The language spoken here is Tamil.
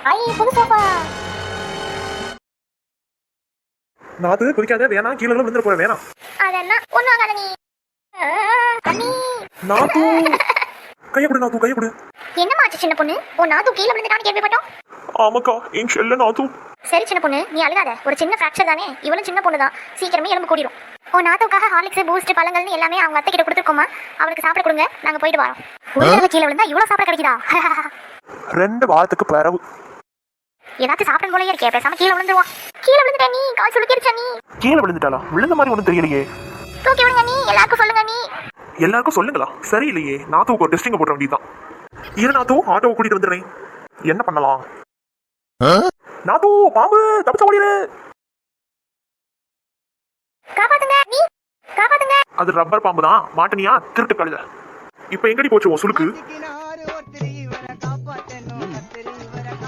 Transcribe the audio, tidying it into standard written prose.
ஐ புது சோஃபா. நாத்து குதிக்காத, வேணாம், கீழே விழுந்துட போற, வேணாம். அதெல்லாம் ஒண்ணு ஆகாத நீ. அண்ணி நாத்து கையப்படு, நாத்து கையப்படு. என்னமா ஆச்சு சின்ன பொண்ணு? ஓ நாத்து கீழே விழுந்துட்டான்னு கேள்விப்பட்டோம். ஆமாக்கா, என் செல்ல நாத்து. சரி சின்ன பொண்ணு, நீ அழுகாத. ஒரு சின்ன ஃப்ராக்சர் தானே, இவளும் சின்ன பொண்ணு தான், சீக்கிரமே எலும்பு கூடிரும். ஓ நாத்துக்காக ஹார்லிக்ஸ் பூஸ்ட் பழங்கள்னு எல்லாமே அவங்க அத்தை கிட்ட கொடுத்துருக்கோமா, அவளுக்கு சாப்பிட கொடுங்க, நாங்க போயிட்டு வரோம். ஒரு தடவை கீழே விழுந்தா இவ்வளவு சாப்பிட கிடைக்குதா? 2 வாரத்துக்கு பிறகு ஏதாச்சும் சாப்பிட போலயே இருக்கே, பேசாம கீழே விழுந்துருவான். கீழே விழுந்துட்டா நீ, கால் சுளுக்கிருச்சா நீ? கீழே விழுந்துட்டாளா? விழுந்த மாதிரி ஒன்றும் தெரியலையே. தூக்கி விடுங்க நீ, எல்லாருக்கும் சொல்லுங்க நீ. எல்லாருக்கும் சொல்லுங்களா? சரியில்லையே, நாத்துவுக்கு ஒரு டெஸ்டிங் போட வேண்டியதுதான். இரு நாத்து, ஆட்டோவை கூட்டிட்டு வந்துடுறேன். என்ன பண்ணலாம்? நாத்து, பாம்பு, தப்பிச்ச ஓடிடு. காப்பாத்துங்க நீ, காப்பாத்துங்க. அது ரப்பர் பாம்பு தான், மாட்டனியா திருட்டு கழுத. இப்ப எங்கடி போச்சு உன் சுளுக்கு?